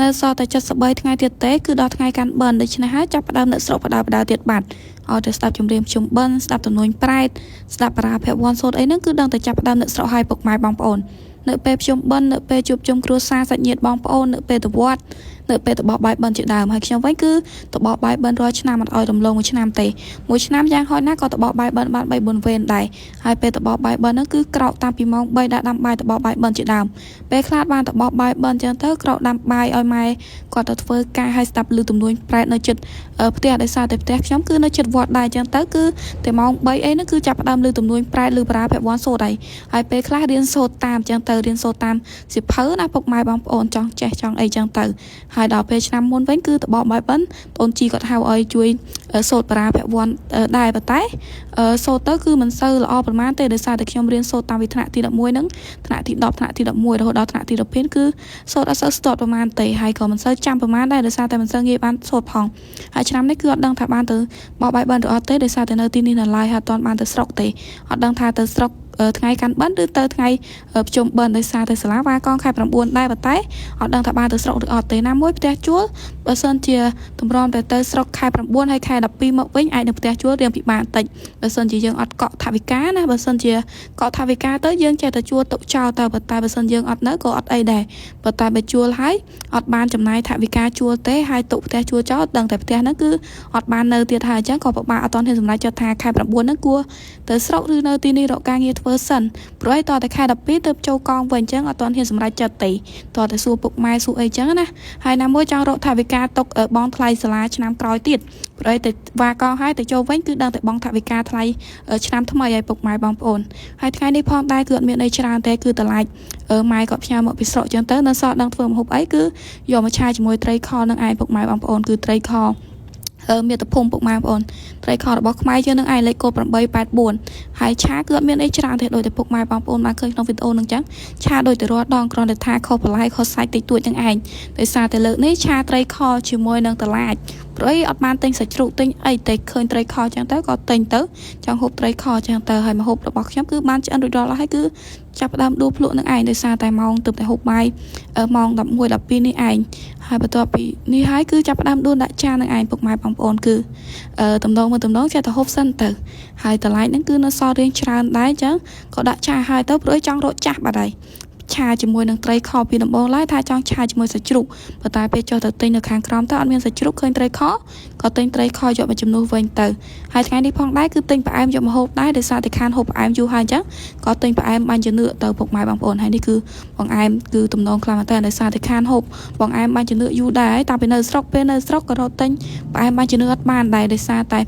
នៅសល់តែ73ថ្ងៃទៀតទេគឺដល់ថ្ងៃកាន់បិណ្ឌដូច្នេះហើយចាប់ផ្ដើមអ្នកស្រុកបដៅទៀតបាត់ឲ្យទៅស្ដាប់ចម្រៀងភ្ជុំបិណ្ឌស្ដាប់ទំនួញប្រែតស្ដាប់បរាភវ័នសូត្រអីហ្នឹងគឺដឹងតែចាប់ផ្ដើមអ្នកស្រុកឲ្យពុកម៉ែបងប្អូននៅពេលភ្ជុំបិណ្ឌនៅពេលជួបជុំគ្រួសារសាច់ញាតិបងប្អូននៅពេលទៅវត្តនៅពេលទៅបោះបាយបិណ្ឌជាដើមហើយខ្ញុំវិញគឺទៅបោះបាយបិណ្ឌរាល់ឆ្នាំអត់ឲ្យរំលងមួយឆ្នាំទេមួយឆ្នាំយ៉ាងហោចណាស់ក៏ទៅបោះបាយបិណ្ឌបាន3 4វេនដែរហើយពេលទៅបោះបាយបិណ្ឌហ្នឹងគឺក្រោកតាំងពីម៉ោង3ដាក់ដាំបាយទៅបោះបាយបិណ្ឌជាដើមពេលខ្លះបានទៅបោះបាយបិណ្ឌចឹងទៅក្រោកដាំបាយឲ្យម៉ែគាត់ទៅធ្វើការឲ្យស្ដាប់ឮទំនួញប្រែតនៅចិត្តផ្ទះដោយសារតែផ្ទះខ្ញុំគឺនៅចិត្តវត្តដែរចឹងទៅគឺតែម៉ោង3អីហ្នឹងគឺចាប់ផ្ដើមឮទំនួញប្រែតឮប្រាភវ័នសូត្រហើយពេលខ្លះរៀនសូត្រតាមចឹងទៅរៀនសូត្រតាមសិភៅណាពុកម៉ែបងប្អូនចង់ចេះចង់អីចឹងទៅហើយដល់ពេលឆ្នាំមុនវិញគឺទៅបោះបាយបិណ្ឌបងជីគាត់ហៅឲ្យជួយសូត្រប្រាភវ័នដែរប៉ុន្តែសូត្រទៅគឺមិនសូវល្អប្រហែលទេដោយសារតែខ្ញុំរៀនសូត្រតាមវិថ្នាក់ទី11ហ្នឹងថ្នាក់ទី10ថ្នាក់ទី11រហូតដល់ថ្នាក់ទី12គឺសូត្រអត់សូវស្ទាត់ប្រហែលទេហើយក៏មិនសូវចាំប្រហែលដែរដោយសារតែមិនសូវងាយបានសូត្រផងហើយឆ្នាំនេះគឺអត់ដឹងថាបានទៅបោះបាយបិណ្ឌឬអត់ទេដោយសារតែនៅទីនេះនៅឡើយហើយអត់ទាន់បានទៅស្រុកទេអត់ដឹងថាទៅស្រុកថ្ងៃកាន់បិណ្ឌឬទៅថ្ងៃភ្ជុំបិណ្ឌដោយសារតែសាលាវាកងខែ9ដែរប៉ុន្តែអត់ដឹងថាបានទៅស្រុកឬអត់ទេណាមួយផ្ទះជួលបើសិនជាតម្រាំទៅស្រុកខែ9ហើយខែ12មកវិញអាចនៅផ្ទះជួលរៀងពិបាកបន្តិចបើសិនជាយើងអត់កក់ថវិកាណាបើសិនជាកក់ថវិកាទៅយើងចេះតែជួលទុកចោលទៅប៉ុន្តែបើសិនយើងអត់នៅក៏អត់អីដែរប៉ុន្តែបើជួលហើយអត់បានចំណាយថវិកាជួលទេហើយទុកផ្ទះជួលចោលដឹងតែផ្ទះហ្នឹងគឺអត់បាននៅទៀតហើយអញ្ចឹងក៏ពិបាកអត់ទាន់ហ៊ានសម្រេចចិត្តថាខែ9ហ្នឹងគួរទៅស្រុកឬនៅទីនេះរកការងារធ្វើសិនព្រោះឲ្យតតែខែ12ទៅចូលកងវិញអញ្ចឹងអត់ទាន់ហ៊ានសម្រេចចិត្តទេតតែសួរពុកម៉ែសួរអីអញ្ចឹងណាហើយណាមួយចង់រកថវិកាទុកបងថ្លៃសាលាឆ្នាំក្រោយទៀតព្រោះឲ្យតែវាកងហើយទៅចូលវិញគឺដឹងតែបងថវិកាថ្លៃឆ្នាំថ្មីឲ្យពុកម៉ែបងប្អូនហើយថ្ងៃនេះផងដែរគឺអត់មានអីច្រើនទេគឺតម្លាច់ម៉ែគាត់ផ្ញើមកពីស្រុកអញ្ចឹងទៅនៅសល់ដឹងធ្វើម្ហូបអីគឺយកមកឆាជាមួយត្រីខនឹងឯងពុកម៉ែបងប្អូនគឺត្រីខមាតុភូមិពុកម៉ែបងប្អូនត្រីខរបស់ខ្មែរយើងនឹងឯងលេខកូដ884ហើយឆាគឺអត់មានអីច្រើនទេដោយតែពុកម៉ែបងប្អូនបានឃើញក្នុងវីដេអូហ្នឹងចឹងឆាដោយតែរាល់ដងគ្រាន់តែថាខុសបន្លែខុសសាច់តិចតួចនឹងឯងដោយសារតែលើកនេះឆាត្រីខជាមួយនឹងតឡាចព្រោះអត់បានទិញសាច់ជ្រូកទិញអីតែឃើញត្រីខចឹងទៅក៏ទិញទៅចង់ហូបត្រីខចឹងទៅហើយម្ហូបរបស់ខ្ញុំគឺបានឆ្អិនរួចរាល់ហើយគឺចាប់ផ្ដើមដួសភ្លក់នឹងឯងដោយសារតែម៉ោងទើបតែហូបបាយម៉ោង11 12នេះឯងហើយបន្ទាប់ពីនេះហើយគឺចាប់ផ្ដើមដួសដាក់ចាននឹងឯងពុកម៉ែបងប្អូនគឺតំណងមើលតំណងចេះតែហូបសិនទៅហើយតម្លៃហ្នឹងគឺនៅសល់រៀងច្រើនដែរអញ្ចឹងក៏ដាក់ចាហើយទៅព្រោះចង់រកចាស់បាត់ហើយឆាជាមួយនឹងត្រីខពីដំបូងឡើយថាចង់ឆាជាមួយសាច់ជ្រូកប៉ុន្តែពេលចុះទៅទិញនៅខាងក្រោមទៅអត់មានសាច់ជ្រូកឃើញត្រីខក៏ទិញត្រីខយកមកជំនួសវិញទៅហើយថ្ងៃនេះផងដែរគឺទិញផ្អែមយកមកហូបដែរដោយសារតែខានហូបផ្អែមយូរហើយអញ្ចឹងក៏ទិញផ្អែមបាញ់ជំនឿទៅពុកម៉ែបងប្អូនហើយនេះគឺបងអែមគឺទំនងខ្លាំងមែនតើដោយសារតែខានហូបបងអែមបាញ់ជំនឿយូរដែរហើយតាំងពីនៅស្រុកពេលនៅស្រុកក៏រកទិញផ្អែមបាញ់ជំនឿអត់បានដែរដោយសារតែឥ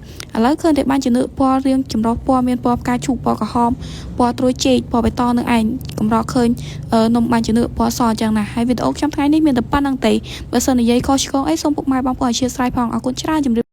ឡូវឃើញតែបាញ់ជំនឿពណ៌រៀងចម្រុះពណ៌មានពណ៌ផ្កាឈូកពណ៌ក្រហមពណ៌ត្រួយចេកពណ៌បៃតងនឹងឯងកម្រឃើញនំបាញ់ជំនឿពណ៌សអញ្ចឹងណាហើយវីដេអូខ្ញុំថ្ងៃនេះមានតែប៉ុណ្្នឹងទេបើសិននិយាយខុសឆ្គងអីសូមពុកម៉ែបងប្អូនអធិស្ឋានផងអរគុណច្រើនជំរាប